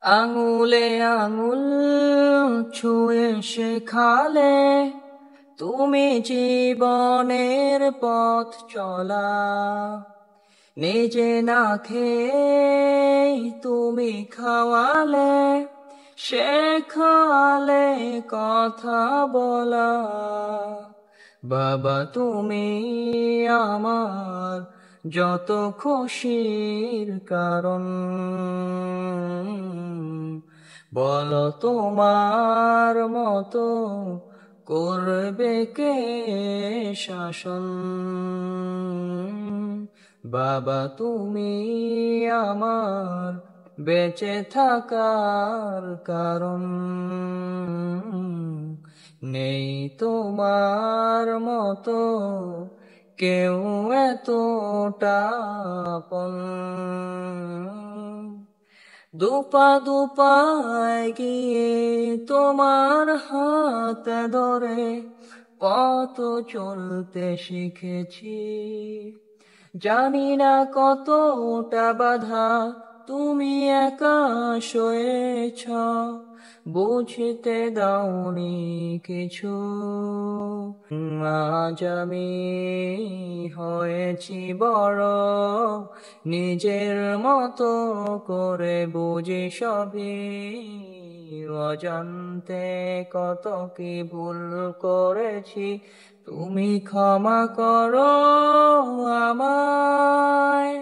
আঙুলে আঙুল ছুঁয়ে শেখালে তুমি জীবনের পথ চলা। নিজে না খেয়ে তুমি খাওয়ালে, শেখালে কথা বলা। বাবা তুমি আমার যত খুশির কারণ, বলো তোমার মতো করবে কে শাসন। বাবা তুমি আমার বেঁচে থাকার কারণ, নেই তোমার মতো কেউ এতটা আপন। দুপা দুপায় গিয়ে তোমার হাত ধরে পথ চলতে শিখেছি। জানি না কতটা বাধা তুমি একা সয়েছ, বুঝতে দাওনি কিছু। আজ আমি হয়েছি বড়, নিজের মতো করে বুঝি সবই। অজান্তে কত কি ভুল করেছি, তুমি ক্ষমা করো আমায়।